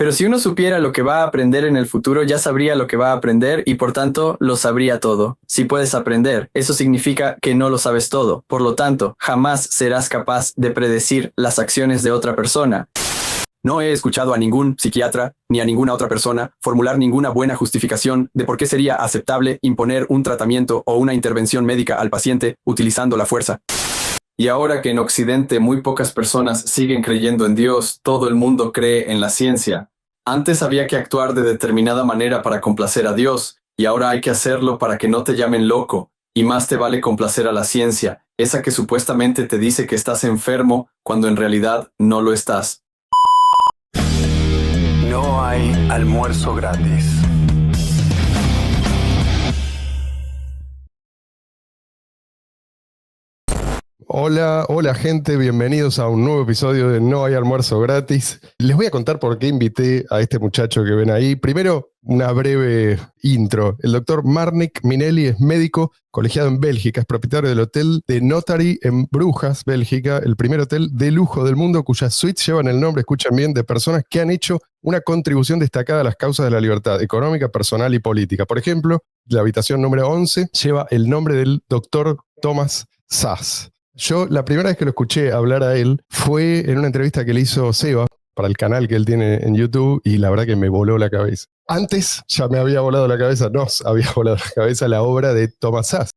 Pero si uno supiera lo que va a aprender en el futuro, ya sabría lo que va a aprender y por tanto lo sabría todo. Si puedes aprender, eso significa que no lo sabes todo. Por lo tanto, jamás serás capaz de predecir las acciones de otra persona. No he escuchado a ningún psiquiatra ni a ninguna otra persona formular ninguna buena justificación de por qué sería aceptable imponer un tratamiento o una intervención médica al paciente utilizando la fuerza. Y ahora que en Occidente muy pocas personas siguen creyendo en Dios, todo el mundo cree en la ciencia. Antes había que actuar de determinada manera para complacer a Dios, y ahora hay que hacerlo para que no te llamen loco, y más te vale complacer a la ciencia, esa que supuestamente te dice que estás enfermo cuando en realidad no lo estás. No hay almuerzo gratis. Hola, hola gente, bienvenidos a un nuevo episodio de No hay almuerzo gratis. Les voy a contar por qué invité a este muchacho que ven ahí. Primero, una breve intro. El doctor Marnik Minelli es médico colegiado en Bélgica, es propietario del hotel de Notary en Brujas, Bélgica, el primer hotel de lujo del mundo cuyas suites llevan el nombre, escuchan bien, de personas que han hecho una contribución destacada a las causas de la libertad económica, personal y política. Por ejemplo, la habitación número 11 lleva el nombre del doctor Thomas Szasz. Yo la primera vez que lo escuché hablar a él fue en una entrevista que le hizo Seba para el canal que él tiene en YouTube y la verdad que me voló la cabeza. Antes ya me había volado la cabeza, nos había volado la cabeza la obra de Thomas Szasz.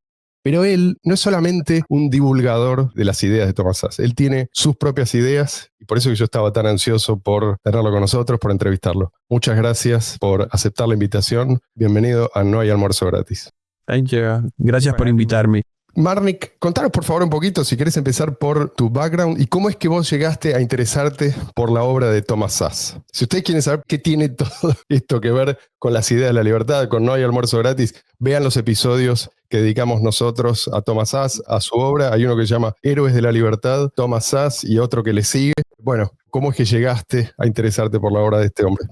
Pero él no es solamente un divulgador de las ideas de Thomas Szasz, él tiene sus propias ideas y por eso que yo estaba tan ansioso por tenerlo con nosotros, por entrevistarlo. Muchas gracias por aceptar la invitación. Bienvenido a No hay almuerzo gratis. Thank you. Gracias por invitarme. Marnik, contanos por favor un poquito, si querés empezar por tu background y cómo es que vos llegaste a interesarte por la obra de Thomas Szasz. Si ustedes quieren saber qué tiene todo esto que ver con las ideas de la libertad, con No hay almuerzo gratis, vean los episodios que dedicamos nosotros a Thomas Szasz, a su obra. Hay uno que se llama Héroes de la Libertad, Thomas Szasz, y otro que le sigue. Bueno, ¿cómo es que llegaste a interesarte por la obra de este hombre?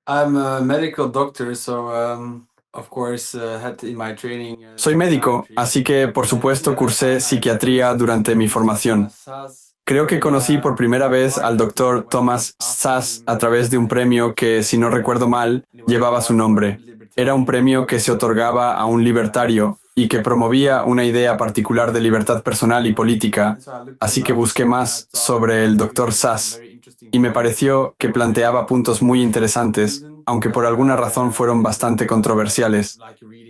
I'm a medical doctor, Soy médico, así que por supuesto cursé psiquiatría durante mi formación. Creo que conocí por primera vez al doctor Thomas Szasz a través de un premio que, si no recuerdo mal, llevaba su nombre. Era un premio que se otorgaba a un libertario y que promovía una idea particular de libertad personal y política, así que busqué más sobre el doctor Szasz y me pareció que planteaba puntos muy interesantes, aunque por alguna razón fueron bastante controversiales.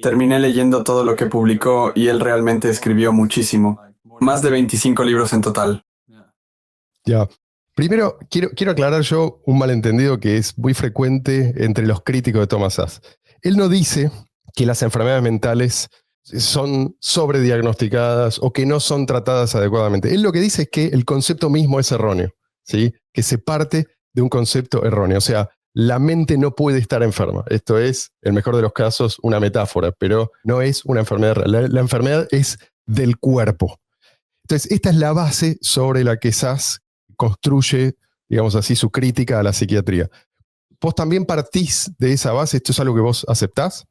Terminé leyendo todo lo que publicó y él realmente escribió muchísimo. Más de 25 libros en total. Ya. Primero, quiero aclarar yo un malentendido que es muy frecuente entre los críticos de Thomas Szasz. Él no dice que las enfermedades mentales son sobrediagnosticadas o que no son tratadas adecuadamente. Él lo que dice es que el concepto mismo es erróneo, ¿sí? Que se parte de un concepto erróneo. O sea, la mente no puede estar enferma. Esto es, en el mejor de los casos, una metáfora, pero no es una enfermedad real. La enfermedad es del cuerpo. Entonces, esta es la base sobre la que Szasz construye, digamos así, su crítica a la psiquiatría. ¿Vos también partís de esa base? ¿Esto es algo que vos aceptás?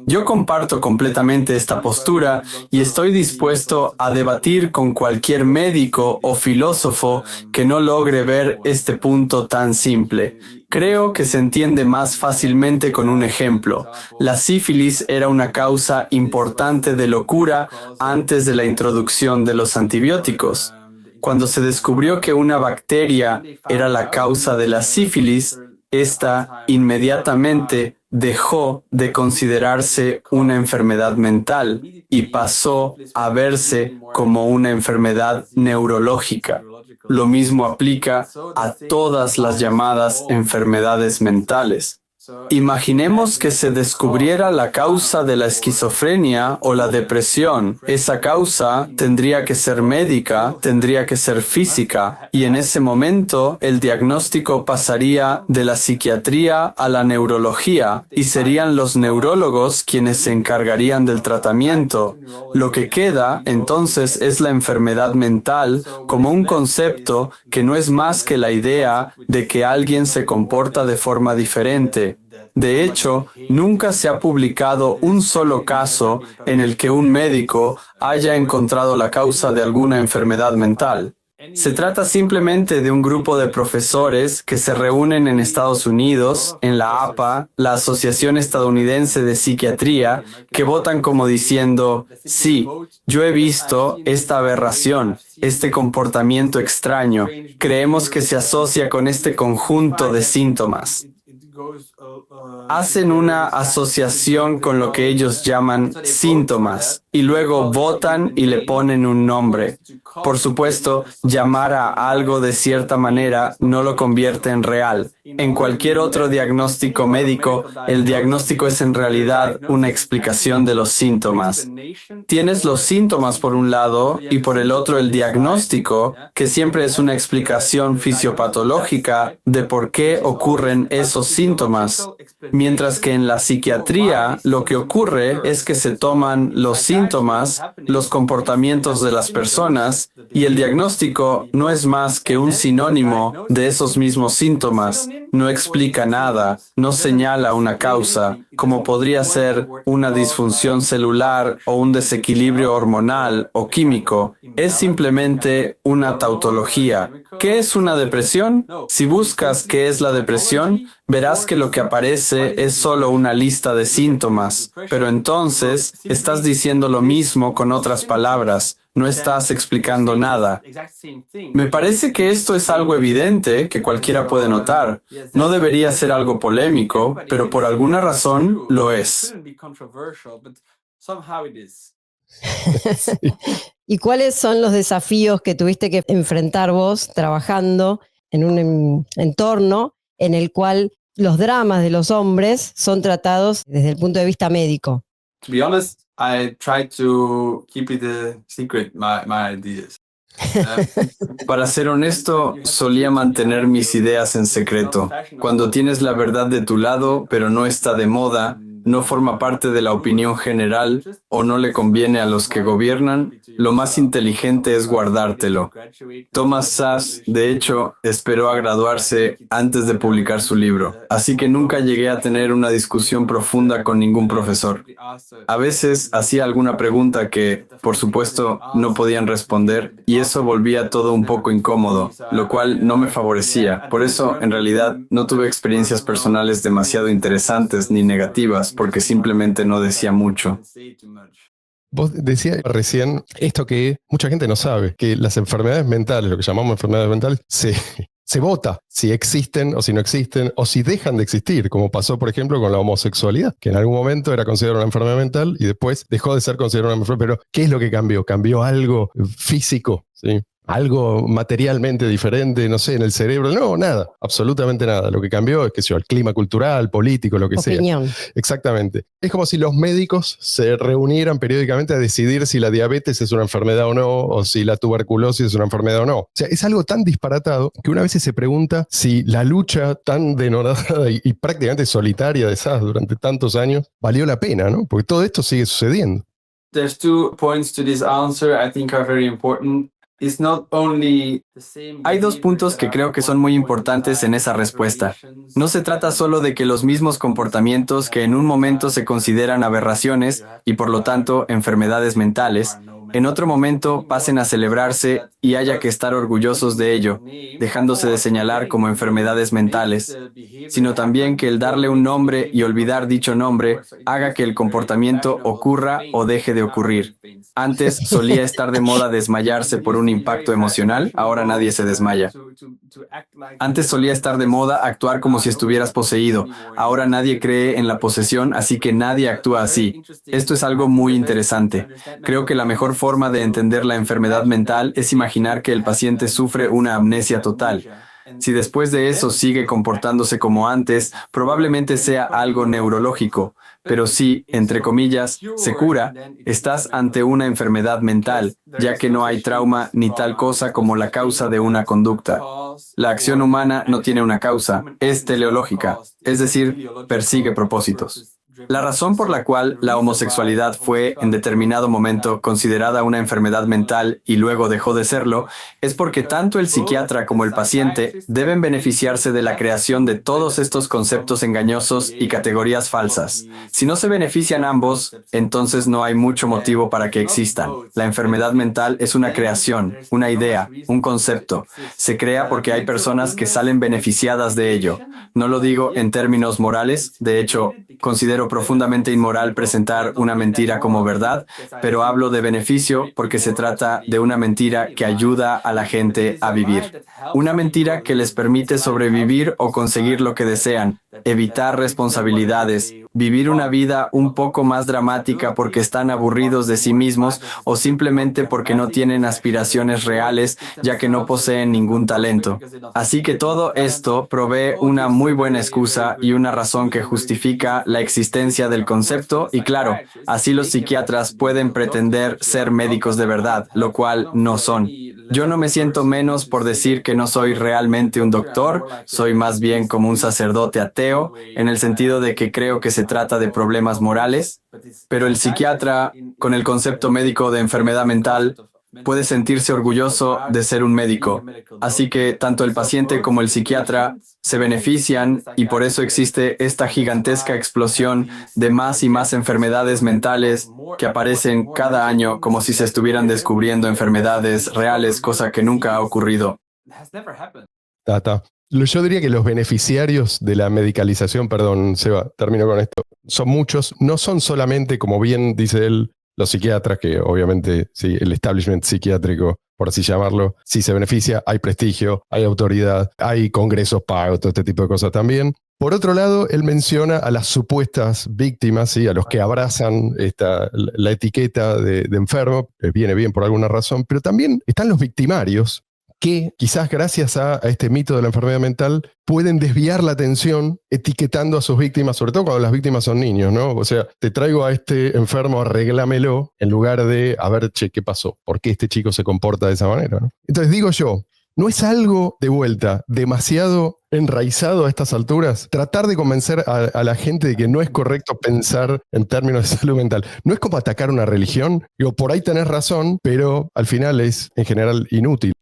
Yo comparto completamente esta postura y estoy dispuesto a debatir con cualquier médico o filósofo que no logre ver este punto tan simple. Creo que se entiende más fácilmente con un ejemplo. La sífilis era una causa importante de locura antes de la introducción de los antibióticos. Cuando se descubrió que una bacteria era la causa de la sífilis, esta inmediatamente dejó de considerarse una enfermedad mental y pasó a verse como una enfermedad neurológica. Lo mismo aplica a todas las llamadas enfermedades mentales. Imaginemos que se descubriera la causa de la esquizofrenia o la depresión. Esa causa tendría que ser médica, tendría que ser física, y en ese momento el diagnóstico pasaría de la psiquiatría a la neurología, y serían los neurólogos quienes se encargarían del tratamiento. Lo que queda, entonces, es la enfermedad mental como un concepto que no es más que la idea de que alguien se comporta de forma diferente. De hecho, nunca se ha publicado un solo caso en el que un médico haya encontrado la causa de alguna enfermedad mental. Se trata simplemente de un grupo de profesores que se reúnen en Estados Unidos, en la APA, la Asociación Estadounidense de Psiquiatría, que votan como diciendo, sí, yo he visto esta aberración, este comportamiento extraño. Creemos que se asocia con este conjunto de síntomas. Hacen una asociación con lo que ellos llaman síntomas y luego votan y le ponen un nombre. Por supuesto, llamar a algo de cierta manera no lo convierte en real. En cualquier otro diagnóstico médico, el diagnóstico es en realidad una explicación de los síntomas. Tienes los síntomas por un lado y por el otro el diagnóstico, que siempre es una explicación fisiopatológica de por qué ocurren esos síntomas. Mientras que en la psiquiatría lo que ocurre es que se toman los síntomas, los comportamientos de las personas, y el diagnóstico no es más que un sinónimo de esos mismos síntomas. No explica nada, no señala una causa, como podría ser una disfunción celular o un desequilibrio hormonal o químico. Es simplemente una tautología. ¿Qué es una depresión? Si buscas qué es la depresión, verás que lo que aparece es solo una lista de síntomas, pero entonces estás diciendo lo mismo con otras palabras. No estás explicando nada. Me parece que esto es algo evidente que cualquiera puede notar. No debería ser algo polémico, pero por alguna razón lo es. ¿Y cuáles son los desafíos que tuviste que enfrentar vos trabajando en un entorno en el cual los dramas de los hombres son tratados desde el punto de vista médico? To be honest, I try to keep it a secret, my ideas. Para ser honesto, solía mantener mis ideas en secreto. Cuando tienes la verdad de tu lado, pero no está de moda, no forma parte de la opinión general o no le conviene a los que gobiernan, lo más inteligente es guardártelo. Thomas Szasz, de hecho, esperó a graduarse antes de publicar su libro, así que nunca llegué a tener una discusión profunda con ningún profesor. A veces hacía alguna pregunta que, por supuesto, no podían responder y eso volvía todo un poco incómodo, lo cual no me favorecía. Por eso, en realidad, no tuve experiencias personales demasiado interesantes ni negativas, porque simplemente no decía mucho. Vos decías recién esto que mucha gente no sabe, que las enfermedades mentales, lo que llamamos enfermedades mentales, se vota si existen o si no existen, o si dejan de existir, como pasó, por ejemplo, con la homosexualidad, que en algún momento era considerada una enfermedad mental y después dejó de ser considerada una enfermedad. Pero, ¿qué es lo que cambió? ¿Cambió algo físico? ¿Sí? ¿Algo materialmente diferente, no sé, en el cerebro? No, nada, absolutamente nada. Lo que cambió es que el clima cultural, político, lo que Opinión. sea. Exactamente. Es como si los médicos se reunieran periódicamente a decidir si la diabetes es una enfermedad o no, o si la tuberculosis es una enfermedad o no. O sea, es algo tan disparatado que una vez se pregunta si la lucha tan denodada y prácticamente solitaria de Szasz durante tantos años valió la pena, ¿no? Porque todo esto sigue sucediendo. There's 2 points to this answer I think are very important. Hay 2 puntos que creo que son muy importantes en esa respuesta. No se trata solo de que los mismos comportamientos que en un momento se consideran aberraciones y por lo tanto enfermedades mentales, en otro momento pasen a celebrarse y haya que estar orgullosos de ello, dejándose de señalar como enfermedades mentales, sino también que el darle un nombre y olvidar dicho nombre haga que el comportamiento ocurra o deje de ocurrir. Antes solía estar de moda desmayarse por un impacto emocional, ahora nadie se desmaya. Antes solía estar de moda actuar como si estuvieras poseído, ahora nadie cree en la posesión, así que nadie actúa así. Esto es algo muy interesante. Creo que la mejor forma de entender la enfermedad mental es imaginar que el paciente sufre una amnesia total. Si después de eso sigue comportándose como antes, probablemente sea algo neurológico. Pero si, entre comillas, se cura, estás ante una enfermedad mental, ya que no hay trauma ni tal cosa como la causa de una conducta. La acción humana no tiene una causa, es teleológica, es decir, persigue propósitos. La razón por la cual la homosexualidad fue en determinado momento considerada una enfermedad mental y luego dejó de serlo es porque tanto el psiquiatra como el paciente deben beneficiarse de la creación de todos estos conceptos engañosos y categorías falsas. Si no se benefician ambos, entonces no hay mucho motivo para que existan. La enfermedad mental es una creación, una idea, un concepto. Se crea porque hay personas que salen beneficiadas de ello. No lo digo en términos morales, de hecho, considero profundamente inmoral presentar una mentira como verdad, pero hablo de beneficio porque se trata de una mentira que ayuda a la gente a vivir. Una mentira que les permite sobrevivir o conseguir lo que desean, evitar responsabilidades, vivir una vida un poco más dramática porque están aburridos de sí mismos o simplemente porque no tienen aspiraciones reales ya que no poseen ningún talento. Así que todo esto provee una muy buena excusa y una razón que justifica la existencia del concepto y claro, así los psiquiatras pueden pretender ser médicos de verdad, lo cual no son. Yo no me siento menos por decir que no soy realmente un doctor, soy más bien como un sacerdote ateo, en el sentido de que creo que se trata de problemas morales, pero el psiquiatra, con el concepto médico de enfermedad mental, puede sentirse orgulloso de ser un médico. Así que tanto el paciente como el psiquiatra se benefician y por eso existe esta gigantesca explosión de más y más enfermedades mentales que aparecen cada año como si se estuvieran descubriendo enfermedades reales, cosa que nunca ha ocurrido. Yo diría que los beneficiarios de la medicalización, perdón, Seba, termino con esto, son muchos, no son solamente, como bien dice él, los psiquiatras, que obviamente sí, el establishment psiquiátrico, por así llamarlo, sí se beneficia, hay prestigio, hay autoridad, hay congresos pagos, todo este tipo de cosas también. Por otro lado, él menciona a las supuestas víctimas, ¿sí? A los que abrazan la etiqueta de enfermo, les viene bien por alguna razón, pero también están los victimarios, que quizás gracias a este mito de la enfermedad mental pueden desviar la atención etiquetando a sus víctimas, sobre todo cuando las víctimas son niños, ¿no? O sea, te traigo a este enfermo, arréglamelo, en lugar de, a ver, che, ¿qué pasó? ¿Por qué este chico se comporta de esa manera, ¿no? Entonces digo yo, ¿no es algo, de vuelta, demasiado enraizado a estas alturas? Tratar de convencer a la gente de que no es correcto pensar en términos de salud mental. No es como atacar una religión. Digo, por ahí tenés razón, pero al final es, en general, inútil.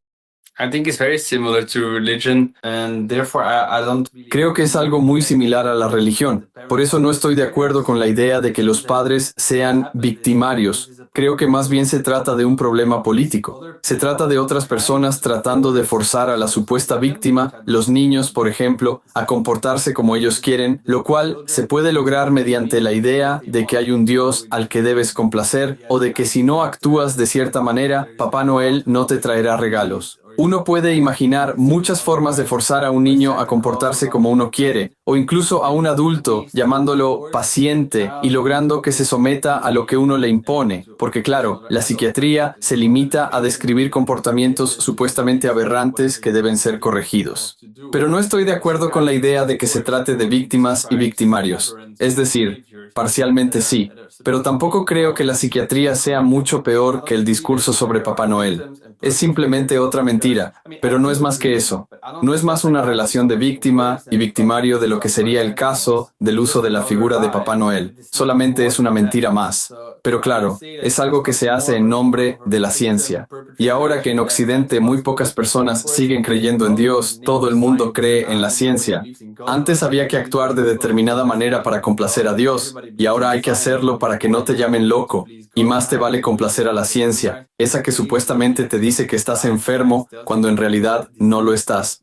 Creo que es algo muy similar a la religión. Por eso no estoy de acuerdo con la idea de que los padres sean victimarios. Creo que más bien se trata de un problema político. Se trata de otras personas tratando de forzar a la supuesta víctima, los niños, por ejemplo, a comportarse como ellos quieren, lo cual se puede lograr mediante la idea de que hay un Dios al que debes complacer o de que si no actúas de cierta manera, Papá Noel no te traerá regalos. Uno puede imaginar muchas formas de forzar a un niño a comportarse como uno quiere, o incluso a un adulto, llamándolo paciente y logrando que se someta a lo que uno le impone, porque claro, la psiquiatría se limita a describir comportamientos supuestamente aberrantes que deben ser corregidos. Pero no estoy de acuerdo con la idea de que se trate de víctimas y victimarios. Es decir, parcialmente sí, pero tampoco creo que la psiquiatría sea mucho peor que el discurso sobre Papá Noel. Es simplemente otra mentira, pero no es más que eso. No es más una relación de víctima y victimario de lo que sería el caso del uso de la figura de Papá Noel. Solamente es una mentira más. Pero claro, es algo que se hace en nombre de la ciencia. Y ahora que en Occidente muy pocas personas siguen creyendo en Dios, todo el mundo cree en la ciencia. Antes había que actuar de determinada manera para complacer a Dios, y ahora hay que hacerlo para que no te llamen loco. Y más te vale complacer a la ciencia, esa que supuestamente te dice que estás enfermo cuando en realidad no lo estás.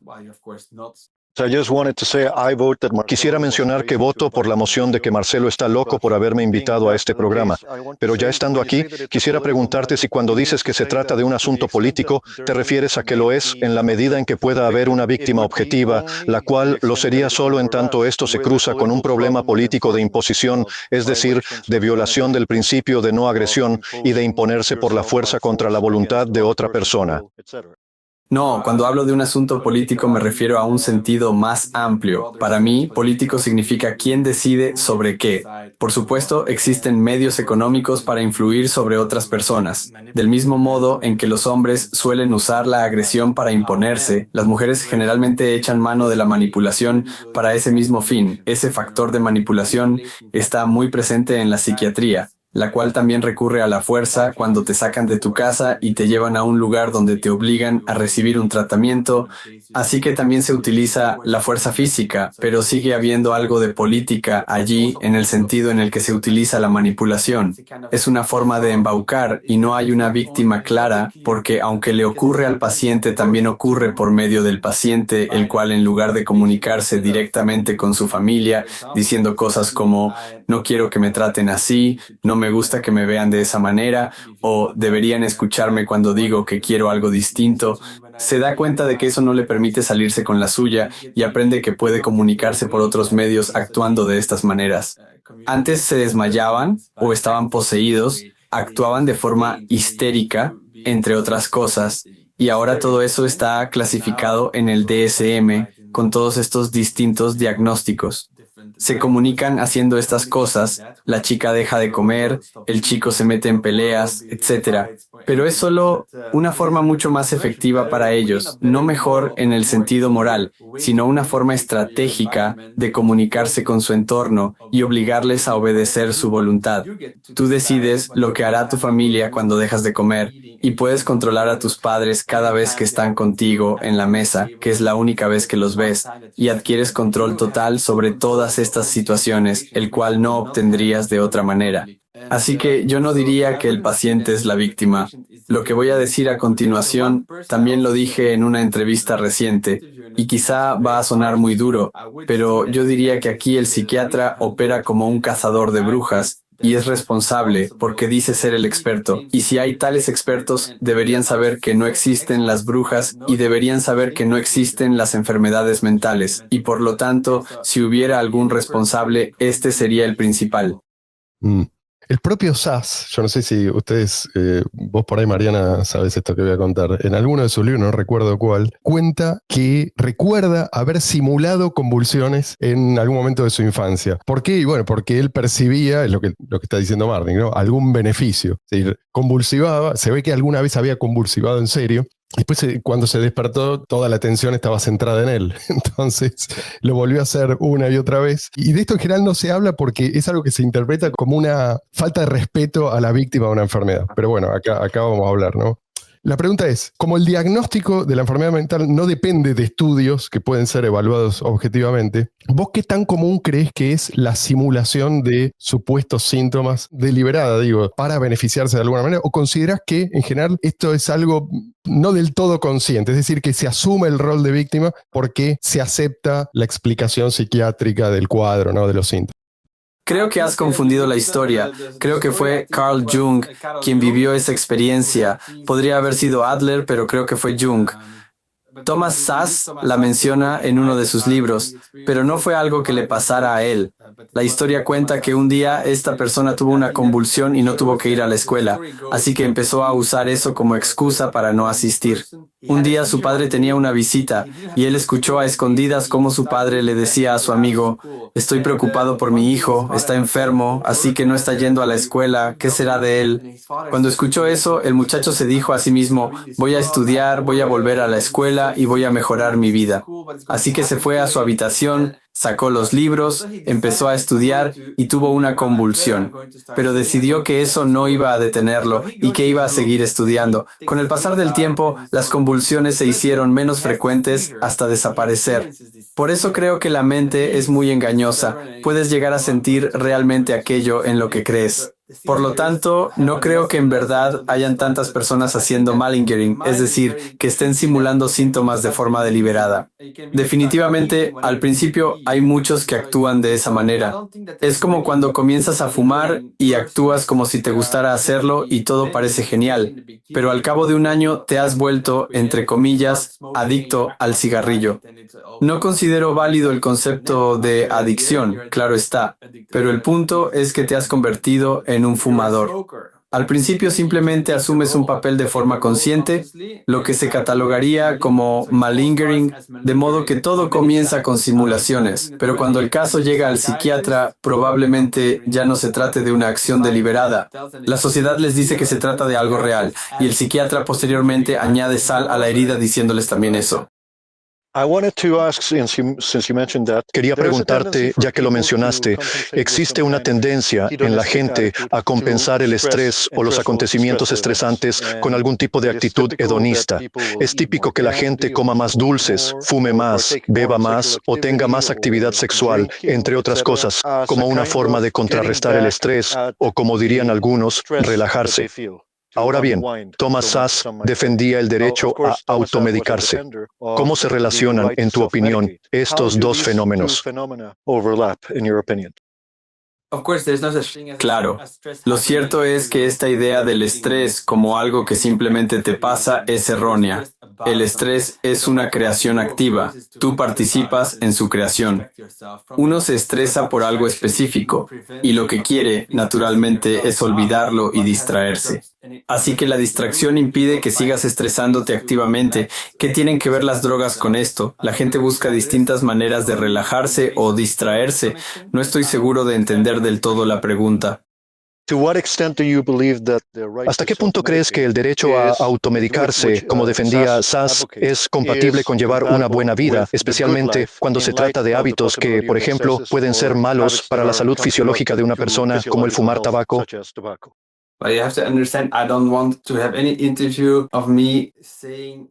Quisiera mencionar que voto por la moción de que Marcelo está loco por haberme invitado a este programa. Pero ya estando aquí, quisiera preguntarte si cuando dices que se trata de un asunto político, te refieres a que lo es en la medida en que pueda haber una víctima objetiva, la cual lo sería solo en tanto esto se cruza con un problema político de imposición, es decir, de violación del principio de no agresión y de imponerse por la fuerza contra la voluntad de otra persona. No, cuando hablo de un asunto político me refiero a un sentido más amplio. Para mí, político significa quién decide sobre qué. Por supuesto, existen medios económicos para influir sobre otras personas. Del mismo modo en que los hombres suelen usar la agresión para imponerse, las mujeres generalmente echan mano de la manipulación para ese mismo fin. Ese factor de manipulación está muy presente en la psiquiatría, la cual también recurre a la fuerza cuando te sacan de tu casa y te llevan a un lugar donde te obligan a recibir un tratamiento. Así que también se utiliza la fuerza física, pero sigue habiendo algo de política allí en el sentido en el que se utiliza la manipulación. Es una forma de embaucar y no hay una víctima clara porque aunque le ocurre al paciente, también ocurre por medio del paciente, el cual en lugar de comunicarse directamente con su familia, diciendo cosas como no quiero que me traten así, no me gusta que me vean de esa manera, o deberían escucharme cuando digo que quiero algo distinto, se da cuenta de que eso no le permite salirse con la suya y aprende que puede comunicarse por otros medios actuando de estas maneras. Antes se desmayaban o estaban poseídos, actuaban de forma histérica, entre otras cosas, y ahora todo eso está clasificado en el DSM con todos estos distintos diagnósticos. Se comunican haciendo estas cosas, la chica deja de comer, el chico se mete en peleas, etc. Pero es solo una forma mucho más efectiva para ellos, no mejor en el sentido moral, sino una forma estratégica de comunicarse con su entorno y obligarles a obedecer su voluntad. Tú decides lo que hará tu familia cuando dejas de comer y puedes controlar a tus padres cada vez que están contigo en la mesa, que es la única vez que los ves, y adquieres control total sobre todas estas situaciones, el cual no obtendrías de otra manera. Así que yo no diría que el paciente es la víctima. Lo que voy a decir a continuación también lo dije en una entrevista reciente, y quizá va a sonar muy duro, pero yo diría que aquí el psiquiatra opera como un cazador de brujas, y es responsable porque dice ser el experto. Y si hay tales expertos, deberían saber que no existen las brujas y deberían saber que no existen las enfermedades mentales. Y por lo tanto, si hubiera algún responsable, este sería el principal. El propio Sass, yo no sé si ustedes, vos por ahí Mariana sabes esto que voy a contar, en alguno de sus libros, no recuerdo cuál, cuenta que recuerda haber simulado convulsiones en algún momento de su infancia. ¿Por qué? Y bueno, porque él percibía, es lo que está diciendo Martin, ¿no? Algún beneficio. Es decir, convulsivaba, se ve que alguna vez había convulsivado en serio. Después, cuando se despertó, toda la atención estaba centrada en él. Entonces, lo volvió a hacer una y otra vez. Y de esto en general no se habla porque es algo que se interpreta como una falta de respeto a la víctima de una enfermedad. Pero bueno, acá vamos a hablar, ¿no? La pregunta es, como el diagnóstico de la enfermedad mental no depende de estudios que pueden ser evaluados objetivamente, ¿vos qué tan común crees que es la simulación de supuestos síntomas deliberada, digo, para beneficiarse de alguna manera? ¿O considerás que en general esto es algo no del todo consciente, es decir, que se asume el rol de víctima porque se acepta la explicación psiquiátrica del cuadro, ¿no? De los síntomas? Creo que has confundido la historia. Creo que fue Carl Jung quien vivió esa experiencia. Podría haber sido Adler, pero creo que fue Jung. Thomas Szasz la menciona en uno de sus libros, pero no fue algo que le pasara a él. La historia cuenta que un día esta persona tuvo una convulsión y no tuvo que ir a la escuela, así que empezó a usar eso como excusa para no asistir. Un día su padre tenía una visita y él escuchó a escondidas cómo su padre le decía a su amigo: «Estoy preocupado por mi hijo, está enfermo, así que no está yendo a la escuela, ¿qué será de él?». Cuando escuchó eso, el muchacho se dijo a sí mismo: «Voy a estudiar, voy a volver a la escuela y voy a mejorar mi vida». Así que se fue a su habitación, sacó los libros, empezó a estudiar y tuvo una convulsión. Pero decidió que eso no iba a detenerlo y que iba a seguir estudiando. Con el pasar del tiempo, las convulsiones se hicieron menos frecuentes hasta desaparecer. Por eso creo que la mente es muy engañosa. Puedes llegar a sentir realmente aquello en lo que crees. Por lo tanto, no creo que en verdad hayan tantas personas haciendo malingering, es decir, que estén simulando síntomas de forma deliberada. Definitivamente, al principio hay muchos que actúan de esa manera. Es como cuando comienzas a fumar y actúas como si te gustara hacerlo y todo parece genial, pero al cabo de un año te has vuelto, entre comillas, adicto al cigarrillo. No considero válido el concepto de adicción, claro está, pero el punto es que te has convertido en un fumador. Al principio simplemente asumes un papel de forma consciente, lo que se catalogaría como malingering, de modo que todo comienza con simulaciones, pero cuando el caso llega al psiquiatra, probablemente ya no se trate de una acción deliberada. La sociedad les dice que se trata de algo real, y el psiquiatra posteriormente añade sal a la herida diciéndoles también eso. Quería preguntarte, ya que lo mencionaste, ¿existe una tendencia en la gente a compensar el estrés o los acontecimientos estresantes con algún tipo de actitud hedonista? Es típico que la gente coma más dulces, fume más, beba más o tenga más actividad sexual, entre otras cosas, como una forma de contrarrestar el estrés o, como dirían algunos, relajarse. Ahora bien, Thomas Szasz defendía el derecho a automedicarse. ¿Cómo se relacionan, en tu opinión, estos dos fenómenos? Claro, lo cierto es que esta idea del estrés como algo que simplemente te pasa es errónea. El estrés es una creación activa. Tú participas en su creación. Uno se estresa por algo específico y lo que quiere, naturalmente, es olvidarlo y distraerse. Así que la distracción impide que sigas estresándote activamente. ¿Qué tienen que ver las drogas con esto? La gente busca distintas maneras de relajarse o distraerse. No estoy seguro de entender del todo la pregunta. ¿Hasta qué punto crees que el derecho a automedicarse, como defendía Szasz, es compatible con llevar una buena vida, especialmente cuando se trata de hábitos que, por ejemplo, pueden ser malos para la salud fisiológica de una persona, como el fumar tabaco?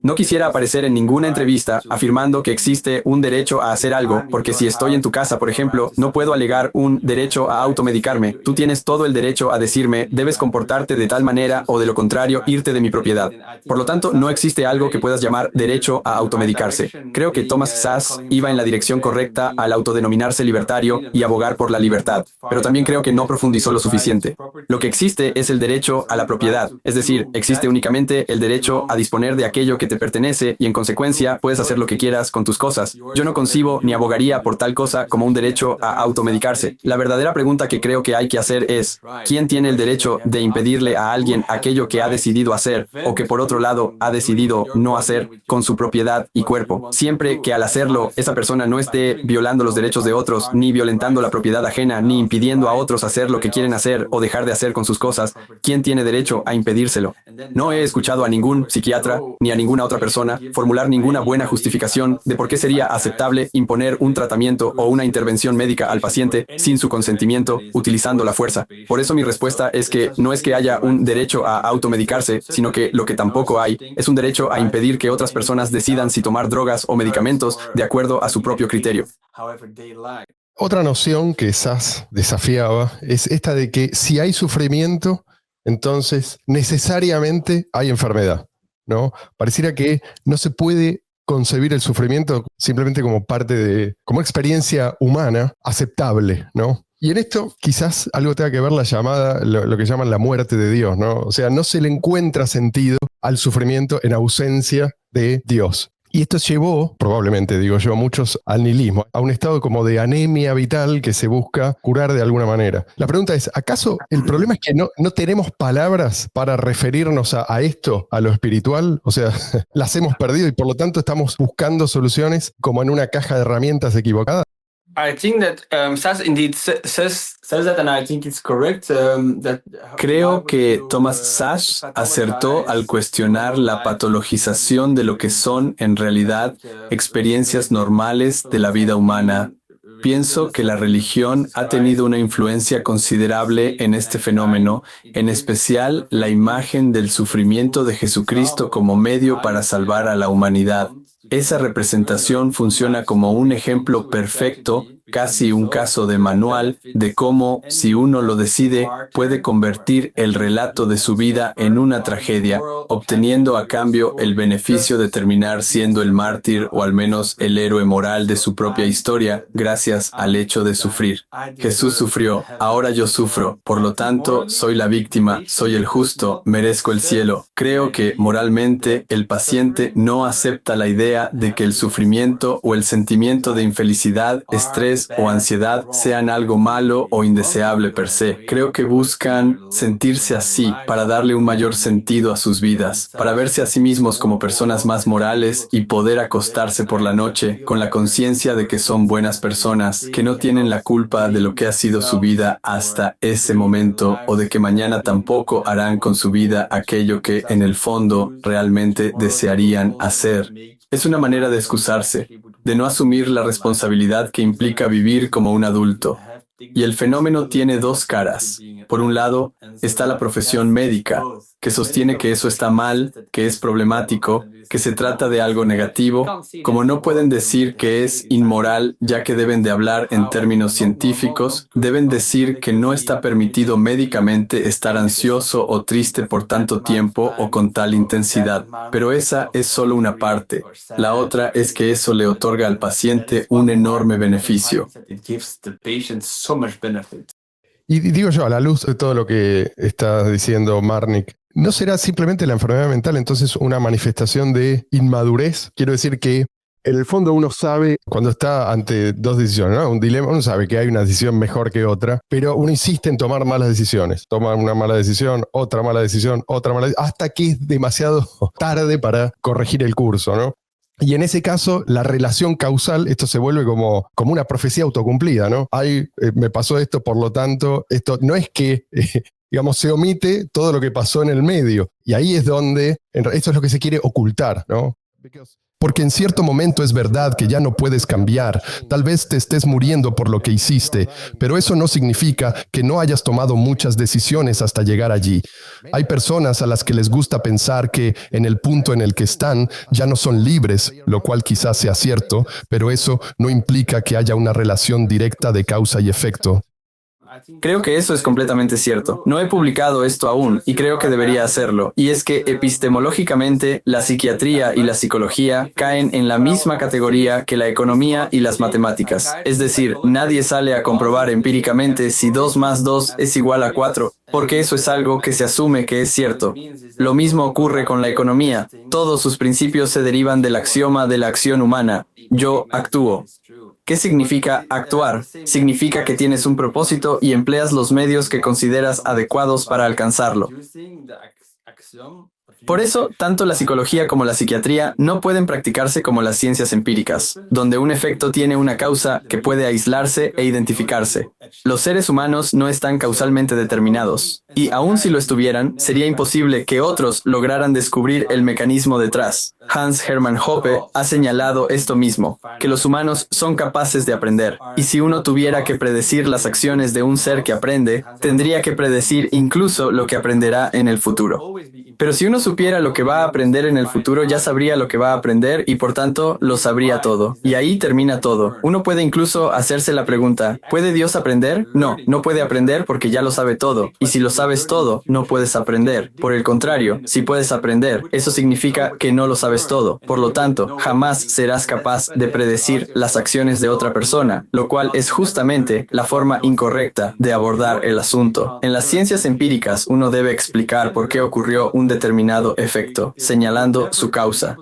No quisiera aparecer en ninguna entrevista afirmando que existe un derecho a hacer algo, porque si estoy en tu casa, por ejemplo, no puedo alegar un derecho a automedicarme. Tú tienes todo el derecho a decirme, debes comportarte de tal manera o de lo contrario, irte de mi propiedad. Por lo tanto, no existe algo que puedas llamar derecho a automedicarse. Creo que Thomas Szasz iba en la dirección correcta al autodenominarse libertario y abogar por la libertad, pero también creo que no profundizó lo suficiente. Lo que existe es el derecho a la propiedad, es decir, existe únicamente el derecho a disponer de aquello que te pertenece y en consecuencia puedes hacer lo que quieras con tus cosas. Yo no concibo ni abogaría por tal cosa como un derecho a automedicarse. La verdadera pregunta que creo que hay que hacer es, ¿quién tiene el derecho de impedirle a alguien aquello que ha decidido hacer o que por otro lado ha decidido no hacer con su propiedad y cuerpo? Siempre que al hacerlo esa persona no esté violando los derechos de otros, ni violentando la propiedad ajena, ni impidiendo a otros hacer lo que quieren hacer o dejar de hacer con sus cosas, ¿quién tiene derecho a impedírselo? No he escuchado a ningún psiquiatra ni a ninguna otra persona formular ninguna buena justificación de por qué sería aceptable imponer un tratamiento o una intervención médica al paciente sin su consentimiento, utilizando la fuerza. Por eso mi respuesta es que no es que haya un derecho a automedicarse, sino que lo que tampoco hay es un derecho a impedir que otras personas decidan si tomar drogas o medicamentos de acuerdo a su propio criterio. Otra noción que Szasz desafiaba es esta de que si hay sufrimiento, entonces necesariamente hay enfermedad, ¿no? Pareciera que no se puede concebir el sufrimiento simplemente como como experiencia humana aceptable, ¿no? Y en esto quizás algo tenga que ver lo que llaman la muerte de Dios, ¿no? O sea, no se le encuentra sentido al sufrimiento en ausencia de Dios. Y esto llevó, probablemente digo yo, a muchos al nihilismo, a un estado como de anemia vital que se busca curar de alguna manera. La pregunta es, ¿acaso el problema es que no tenemos palabras para referirnos a esto, a lo espiritual? O sea, las hemos perdido y por lo tanto estamos buscando soluciones como en una caja de herramientas equivocada. Creo que Thomas Szasz acertó al cuestionar la patologización de lo que son en realidad experiencias normales de la vida humana. Pienso que la religión ha tenido una influencia considerable en este fenómeno, en especial la imagen del sufrimiento de Jesucristo como medio para salvar a la humanidad. Esa representación funciona como un ejemplo perfecto, casi un caso de manual, de cómo, si uno lo decide, puede convertir el relato de su vida en una tragedia, obteniendo a cambio el beneficio de terminar siendo el mártir o al menos el héroe moral de su propia historia, gracias al hecho de sufrir. Jesús sufrió, ahora yo sufro, por lo tanto, soy la víctima, soy el justo, merezco el cielo. Creo que, moralmente, el paciente no acepta la idea de que el sufrimiento o el sentimiento de infelicidad, estrés estrés o ansiedad sean algo malo o indeseable per se. Creo que buscan sentirse así para darle un mayor sentido a sus vidas, para verse a sí mismos como personas más morales y poder acostarse por la noche con la conciencia de que son buenas personas, que no tienen la culpa de lo que ha sido su vida hasta ese momento o de que mañana tampoco harán con su vida aquello que en el fondo realmente desearían hacer. Es una manera de excusarse, de no asumir la responsabilidad que implica vivir como un adulto. Y el fenómeno tiene dos caras. Por un lado, está la profesión médica, que sostiene que eso está mal, que es problemático, que se trata de algo negativo, como no pueden decir que es inmoral, ya que deben de hablar en términos científicos, deben decir que no está permitido médicamente estar ansioso o triste por tanto tiempo o con tal intensidad. Pero esa es solo una parte. La otra es que eso le otorga al paciente un enorme beneficio. Y digo yo, a la luz de todo lo que está diciendo Marnik, ¿no será simplemente la enfermedad mental entonces una manifestación de inmadurez? Quiero decir que en el fondo uno sabe, cuando está ante dos decisiones, ¿no? Un dilema, uno sabe que hay una decisión mejor que otra, pero uno insiste en tomar malas decisiones. Toma una mala decisión, otra mala decisión, otra mala decisión, hasta que es demasiado tarde para corregir el curso, ¿no? Y en ese caso, la relación causal, esto se vuelve como una profecía autocumplida, ¿no? Me pasó esto, por lo tanto, esto no es que, digamos, se omite todo lo que pasó en el medio. Y ahí es donde, esto es lo que se quiere ocultar, ¿no? Porque en cierto momento es verdad que ya no puedes cambiar. Tal vez te estés muriendo por lo que hiciste, pero eso no significa que no hayas tomado muchas decisiones hasta llegar allí. Hay personas a las que les gusta pensar que en el punto en el que están ya no son libres, lo cual quizás sea cierto, pero eso no implica que haya una relación directa de causa y efecto. Creo que eso es completamente cierto. No he publicado esto aún y creo que debería hacerlo. Y es que epistemológicamente la psiquiatría y la psicología caen en la misma categoría que la economía y las matemáticas. Es decir, nadie sale a comprobar empíricamente si 2 más 2 es igual a 4, porque eso es algo que se asume que es cierto. Lo mismo ocurre con la economía. Todos sus principios se derivan del axioma de la acción humana. Yo actúo. ¿Qué significa actuar? Significa que tienes un propósito y empleas los medios que consideras adecuados para alcanzarlo. Por eso, tanto la psicología como la psiquiatría no pueden practicarse como las ciencias empíricas, donde un efecto tiene una causa que puede aislarse e identificarse. Los seres humanos no están causalmente determinados, y aun si lo estuvieran, sería imposible que otros lograran descubrir el mecanismo detrás. Hans Hermann Hoppe ha señalado esto mismo, que los humanos son capaces de aprender, y si uno tuviera que predecir las acciones de un ser que aprende, tendría que predecir incluso lo que aprenderá en el futuro. Pero si uno supiera lo que va a aprender en el futuro, ya sabría lo que va a aprender y por tanto lo sabría todo. Y ahí termina todo. Uno puede incluso hacerse la pregunta, ¿puede Dios aprender? No, no puede aprender porque ya lo sabe todo. Y si lo sabes todo, no puedes aprender. Por el contrario, si puedes aprender, eso significa que no lo sabes todo. Por lo tanto, jamás serás capaz de predecir las acciones de otra persona, lo cual es justamente la forma incorrecta de abordar el asunto. En las ciencias empíricas, uno debe explicar por qué ocurrió un determinado efecto, señalando su causa.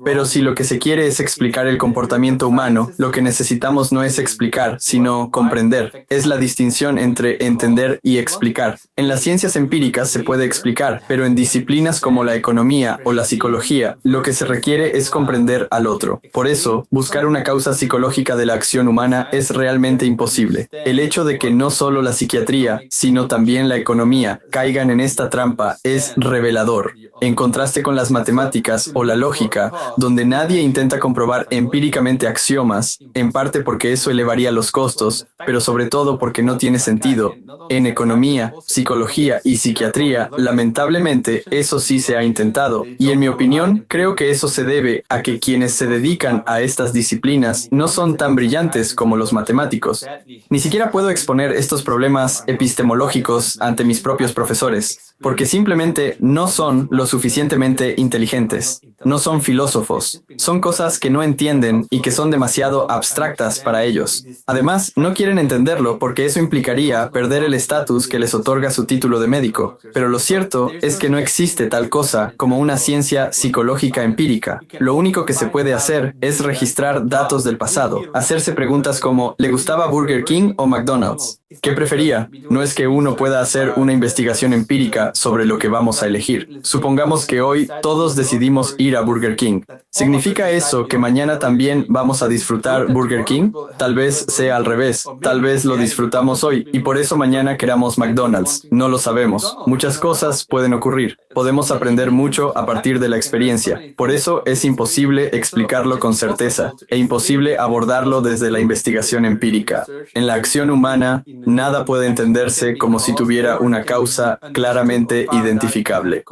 Pero si lo que se quiere es explicar el comportamiento humano, lo que necesitamos no es explicar, sino comprender. Es la distinción entre entender y explicar. En las ciencias empíricas se puede explicar, pero en disciplinas como la economía o la psicología, lo que se requiere es comprender al otro. Por eso, buscar una causa psicológica de la acción humana es realmente imposible. El hecho de que no solo la psiquiatría, sino también la economía caigan en esta trampa es revelador. En contraste con las matemáticas o la lógica, donde nadie intenta comprobar empíricamente axiomas, en parte porque eso elevaría los costos, pero sobre todo porque no tiene sentido. En economía, psicología y psiquiatría, lamentablemente, eso sí se ha intentado. Y en mi opinión, creo que eso se debe a que quienes se dedican a estas disciplinas no son tan brillantes como los matemáticos. Ni siquiera puedo exponer estos problemas epistemológicos ante mis propios profesores, porque simplemente no son lo suficientemente inteligentes. No son filósofos. Son cosas que no entienden y que son demasiado abstractas para ellos. Además, no quieren entenderlo porque eso implicaría perder el estatus que les otorga su título de médico. Pero lo cierto es que no existe tal cosa como una ciencia psicológica empírica. Lo único que se puede hacer es registrar datos del pasado, hacerse preguntas como ¿le gustaba Burger King o McDonald's? ¿Qué prefería? No es que uno pueda hacer una investigación empírica sobre lo que vamos a elegir. Supongamos que hoy todos decidimos ir a Burger King. ¿Significa eso que mañana también vamos a disfrutar Burger King? Tal vez sea al revés. Tal vez lo disfrutamos hoy y por eso mañana queramos McDonald's. No lo sabemos. Muchas cosas pueden ocurrir. Podemos aprender mucho a partir de la experiencia. Por eso es imposible explicarlo con certeza e imposible abordarlo desde la investigación empírica. En la acción humana, nada puede entenderse como si tuviera una causa claramente identificable.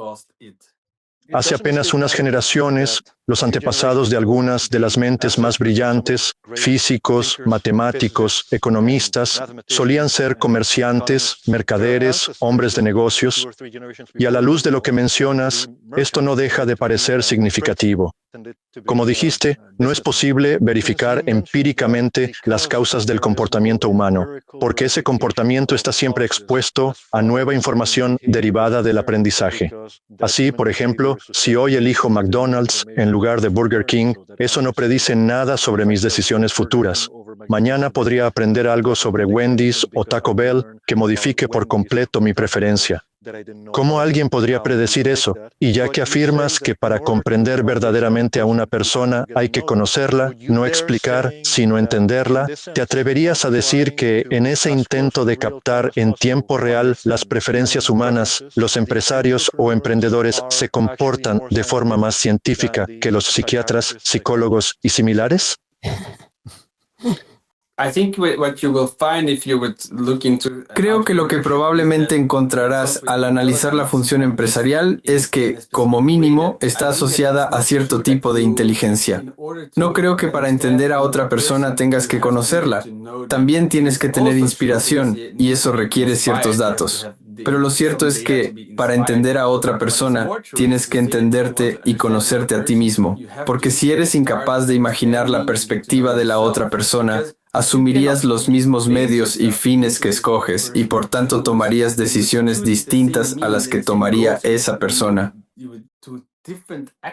Hace apenas unas generaciones, los antepasados de algunas de las mentes más brillantes, físicos, matemáticos, economistas, solían ser comerciantes, mercaderes, hombres de negocios, y a la luz de lo que mencionas, esto no deja de parecer significativo. Como dijiste, no es posible verificar empíricamente las causas del comportamiento humano, porque ese comportamiento está siempre expuesto a nueva información derivada del aprendizaje. Así, por ejemplo, si hoy elijo McDonald's en lugar de Burger King, eso no predice nada sobre mis decisiones futuras. Mañana podría aprender algo sobre Wendy's o Taco Bell que modifique por completo mi preferencia. ¿Cómo alguien podría predecir eso? Y ya que afirmas que para comprender verdaderamente a una persona hay que conocerla, no explicar, sino entenderla, ¿te atreverías a decir que en ese intento de captar en tiempo real las preferencias humanas, los empresarios o emprendedores se comportan de forma más científica que los psiquiatras, psicólogos y similares? Creo que lo que probablemente encontrarás al analizar la función empresarial es que, como mínimo, está asociada a cierto tipo de inteligencia. No creo que para entender a otra persona tengas que conocerla. También tienes que tener inspiración y eso requiere ciertos datos. Pero lo cierto es que para entender a otra persona tienes que entenderte y conocerte a ti mismo. Porque si eres incapaz de imaginar la perspectiva de la otra persona, asumirías los mismos medios y fines que escoges y por tanto tomarías decisiones distintas a las que tomaría esa persona.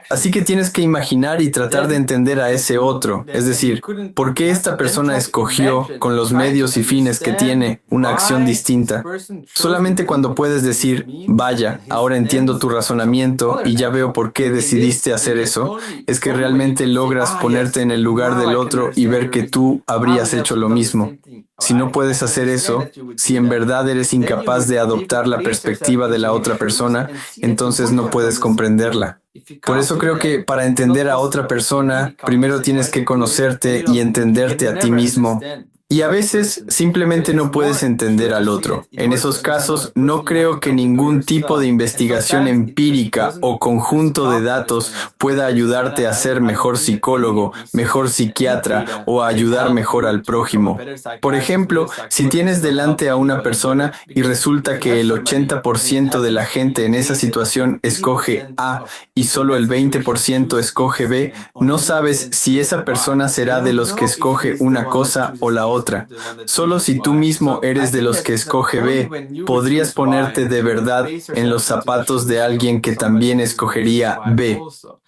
Así que tienes que imaginar y tratar de entender a ese otro, es decir, ¿por qué esta persona escogió, con los medios y fines que tiene, una acción distinta? Solamente cuando puedes decir, vaya, ahora entiendo tu razonamiento y ya veo por qué decidiste hacer eso, es que realmente logras ponerte en el lugar del otro y ver que tú habrías hecho lo mismo. Si no puedes hacer eso, si en verdad eres incapaz de adoptar la perspectiva de la otra persona, entonces no puedes comprenderla. Por eso creo que para entender a otra persona, primero tienes que conocerte y entenderte a ti mismo. Y a veces simplemente no puedes entender al otro. En esos casos, no creo que ningún tipo de investigación empírica o conjunto de datos pueda ayudarte a ser mejor psicólogo, mejor psiquiatra o a ayudar mejor al prójimo. Por ejemplo, si tienes delante a una persona y resulta que el 80% de la gente en esa situación escoge A y solo el 20% escoge B, no sabes si esa persona será de los que escoge una cosa o la otra. Solo si tú mismo eres de los que escoge B, podrías ponerte de verdad en los zapatos de alguien que también escogería B.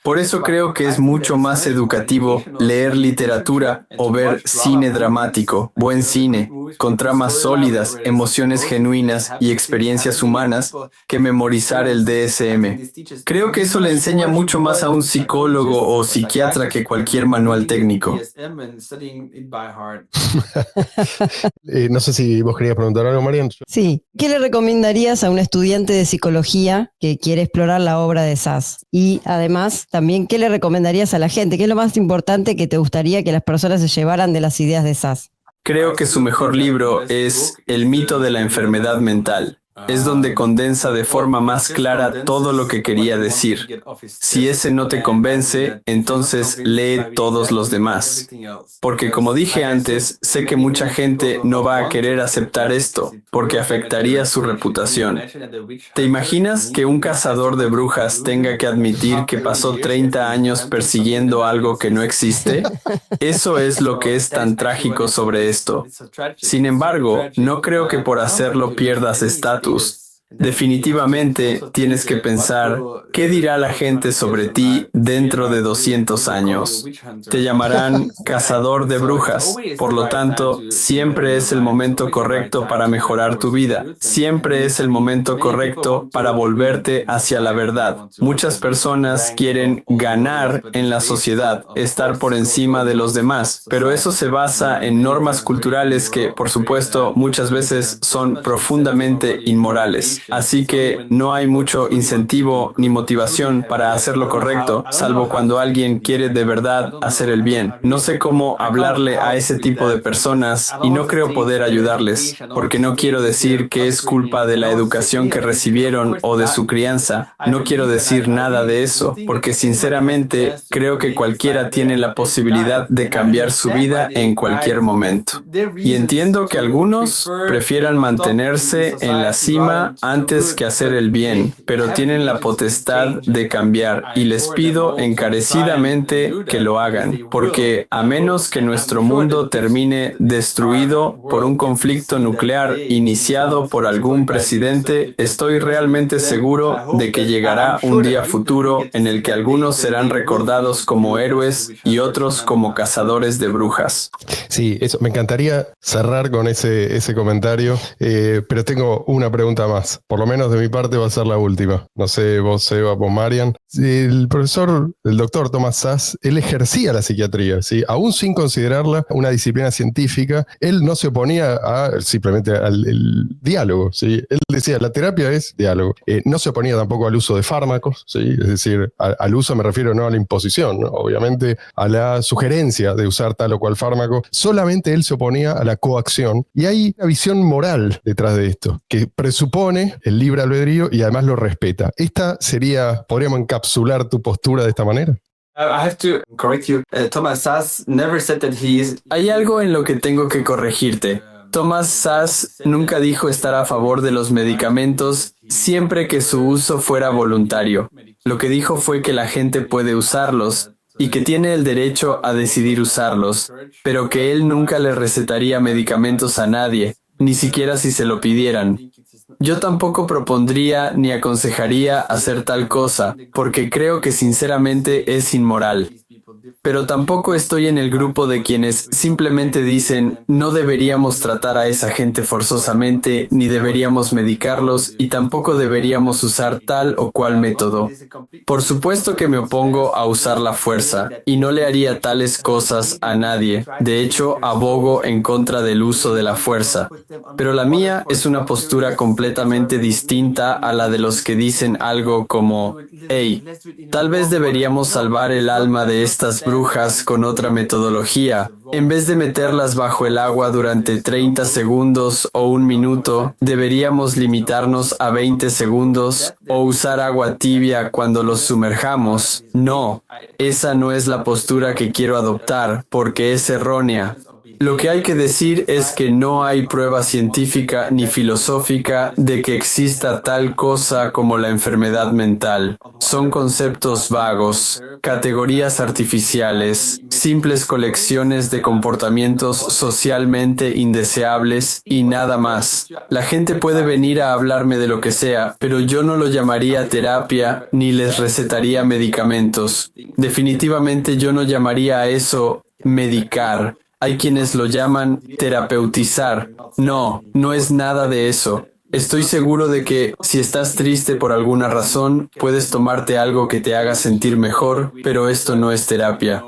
Por eso creo que es mucho más educativo leer literatura o ver cine dramático, buen cine, con tramas sólidas, emociones genuinas y experiencias humanas, que memorizar el DSM. Creo que eso le enseña mucho más a un psicólogo o psiquiatra que cualquier manual técnico. No sé si vos querías preguntar algo, Marian. Sí. ¿Qué le recomendarías a un estudiante de psicología que quiere explorar la obra de Sass? Y además, también, ¿qué le recomendarías a la gente? ¿Qué es lo más importante que te gustaría que las personas se llevaran de las ideas de Sass? Creo que su mejor libro es El mito de la enfermedad mental. Es donde condensa de forma más clara todo lo que quería decir. Si ese no te convence, entonces lee todos los demás. Porque como dije antes, sé que mucha gente no va a querer aceptar esto, porque afectaría su reputación. ¿Te imaginas que un cazador de brujas tenga que admitir que pasó 30 años persiguiendo algo que no existe? Eso es lo que es tan trágico sobre esto. Sin embargo, no creo que por hacerlo pierdas estatus. Definitivamente tienes que pensar, ¿qué dirá la gente sobre ti dentro de 200 años? Te llamarán cazador de brujas. Por lo tanto, siempre es el momento correcto para mejorar tu vida. Siempre es el momento correcto para volverte hacia la verdad. Muchas personas quieren ganar en la sociedad, estar por encima de los demás, pero eso se basa en normas culturales que, por supuesto, muchas veces son profundamente inmorales. Así que no hay mucho incentivo ni motivación para hacer lo correcto, salvo cuando alguien quiere de verdad hacer el bien. No sé cómo hablarle a ese tipo de personas y no creo poder ayudarles, porque no quiero decir que es culpa de la educación que recibieron o de su crianza. No quiero decir nada de eso, porque sinceramente creo que cualquiera tiene la posibilidad de cambiar su vida en cualquier momento. Y entiendo que algunos prefieran mantenerse en la cima antes que hacer el bien, pero tienen la potestad de cambiar y les pido encarecidamente que lo hagan, porque a menos que nuestro mundo termine destruido por un conflicto nuclear iniciado por algún presidente, estoy realmente seguro de que llegará un día futuro en el que algunos serán recordados como héroes y otros como cazadores de brujas. Sí, eso, me encantaría cerrar con ese comentario, pero tengo una pregunta más. Por lo menos de mi parte va a ser la última. No sé, vos, Eva, vos, Marian. El doctor Thomas Szasz, él ejercía la psiquiatría, ¿sí? Aún sin considerarla una disciplina científica, él no se oponía simplemente al diálogo, ¿sí? Él decía, la terapia es diálogo. No se oponía tampoco al uso de fármacos, ¿sí? Es decir, al uso me refiero no a la imposición, ¿no? Obviamente a la sugerencia de usar tal o cual fármaco. Solamente él se oponía a la coacción. Y hay una visión moral detrás de esto, que presupone el libre albedrío y además lo respeta. Esta sería, podríamos encapsular tu postura de esta manera. I have to correct you. Thomas Szasz never said that he is... Hay algo en lo que tengo que corregirte. Thomas Szasz nunca dijo estar a favor de los medicamentos siempre que su uso fuera voluntario. Lo que dijo fue que la gente puede usarlos y que tiene el derecho a decidir usarlos, pero que él nunca le recetaría medicamentos a nadie, ni siquiera si se lo pidieran. Yo tampoco propondría ni aconsejaría hacer tal cosa, porque creo que sinceramente es inmoral. Pero tampoco estoy en el grupo de quienes simplemente dicen no deberíamos tratar a esa gente forzosamente, ni deberíamos medicarlos y tampoco deberíamos usar tal o cual método. Por supuesto que me opongo a usar la fuerza y no le haría tales cosas a nadie. De hecho, abogo en contra del uso de la fuerza. Pero la mía es una postura completamente distinta a la de los que dicen algo como, hey, tal vez deberíamos salvar el alma de estas brujas con otra metodología. En vez de meterlas bajo el agua durante 30 segundos o un minuto, deberíamos limitarnos a 20 segundos o usar agua tibia cuando los sumerjamos. No, esa no es la postura que quiero adoptar porque es errónea. Lo que hay que decir es que no hay prueba científica ni filosófica de que exista tal cosa como la enfermedad mental. Son conceptos vagos, categorías artificiales, simples colecciones de comportamientos socialmente indeseables y nada más. La gente puede venir a hablarme de lo que sea, pero yo no lo llamaría terapia ni les recetaría medicamentos. Definitivamente yo no llamaría a eso medicar. Hay quienes lo llaman terapeutizar. No, no es nada de eso. Estoy seguro de que si estás triste por alguna razón, puedes tomarte algo que te haga sentir mejor, pero esto no es terapia.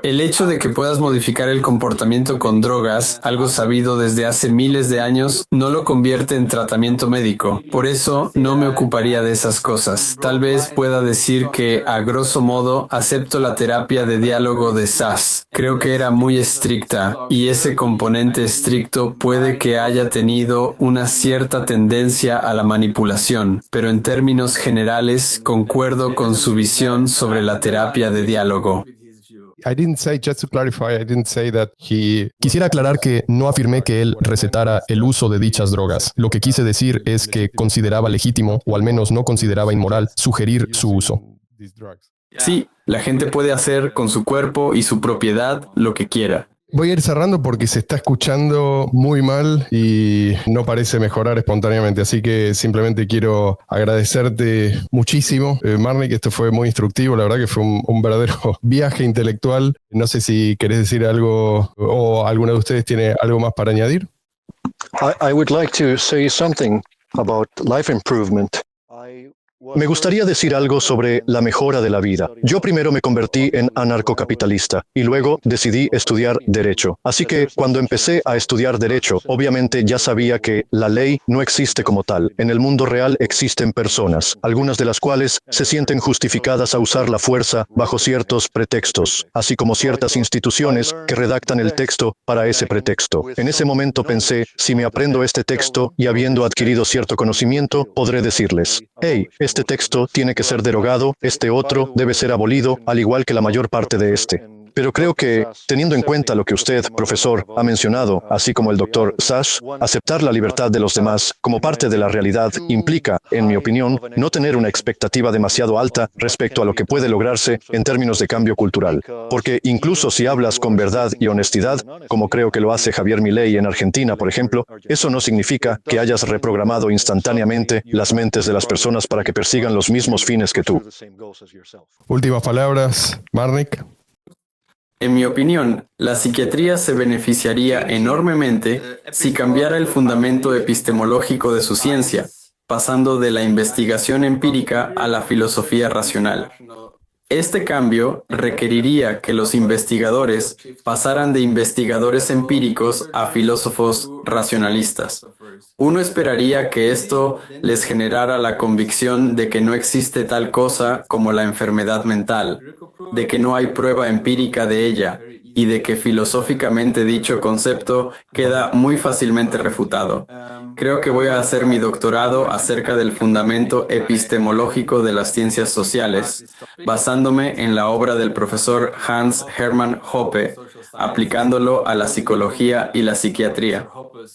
El hecho de que puedas modificar el comportamiento con drogas, algo sabido desde hace miles de años, no lo convierte en tratamiento médico. Por eso no me ocuparía de esas cosas. Tal vez pueda decir que, a grosso modo, acepto la terapia de diálogo de Sass. Creo que era muy estricta y ese componente estricto puede que haya tenido una cierta tendencia a la manipulación, pero en términos generales concuerdo con su visión sobre la terapia de diálogo. Quisiera aclarar que no afirmé que él recetara el uso de dichas drogas. Lo que quise decir es que consideraba legítimo, o al menos no consideraba inmoral, sugerir su uso. Sí, la gente puede hacer con su cuerpo y su propiedad lo que quiera. Voy a ir cerrando porque se está escuchando muy mal y no parece mejorar espontáneamente, así que simplemente quiero agradecerte muchísimo, Marnik, esto fue muy instructivo, la verdad que fue un verdadero viaje intelectual. No sé si querés decir algo o alguno de ustedes tiene algo más para añadir. I would like to say something about life improvement. Me gustaría decir algo sobre la mejora de la vida. Yo primero me convertí en anarcocapitalista y luego decidí estudiar Derecho. Así que cuando empecé a estudiar Derecho, obviamente ya sabía que la ley no existe como tal. En el mundo real existen personas, algunas de las cuales se sienten justificadas a usar la fuerza bajo ciertos pretextos, así como ciertas instituciones que redactan el texto para ese pretexto. En ese momento pensé, si me aprendo este texto y habiendo adquirido cierto conocimiento, podré decirles, hey, este texto tiene que ser derogado, este otro debe ser abolido, al igual que la mayor parte de este. Pero creo que, teniendo en cuenta lo que usted, profesor, ha mencionado, así como el doctor Sass, aceptar la libertad de los demás como parte de la realidad implica, en mi opinión, no tener una expectativa demasiado alta respecto a lo que puede lograrse en términos de cambio cultural. Porque incluso si hablas con verdad y honestidad, como creo que lo hace Javier Milei en Argentina, por ejemplo, eso no significa que hayas reprogramado instantáneamente las mentes de las personas para que persigan los mismos fines que tú. Últimas palabras, Marnik. En mi opinión, la psiquiatría se beneficiaría enormemente si cambiara el fundamento epistemológico de su ciencia, pasando de la investigación empírica a la filosofía racional. Este cambio requeriría que los investigadores pasaran de investigadores empíricos a filósofos racionalistas. Uno esperaría que esto les generara la convicción de que no existe tal cosa como la enfermedad mental, de que no hay prueba empírica de ella y de que filosóficamente dicho concepto queda muy fácilmente refutado. Creo que voy a hacer mi doctorado acerca del fundamento epistemológico de las ciencias sociales, basándome en la obra del profesor Hans Hermann Hoppe, aplicándolo a la psicología y la psiquiatría.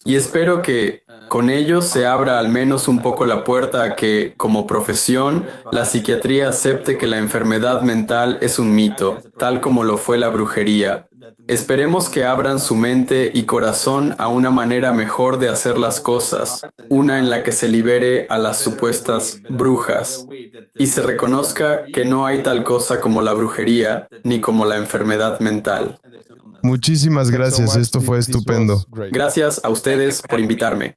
Y espero que con ello se abra al menos un poco la puerta a que, como profesión, la psiquiatría acepte que la enfermedad mental es un mito, tal como lo fue la brujería. Esperemos que abran su mente y corazón a una manera mejor de hacer las cosas, una en la que se libere a las supuestas brujas y se reconozca que no hay tal cosa como la brujería ni como la enfermedad mental. Muchísimas gracias, esto fue estupendo. Gracias a ustedes por invitarme.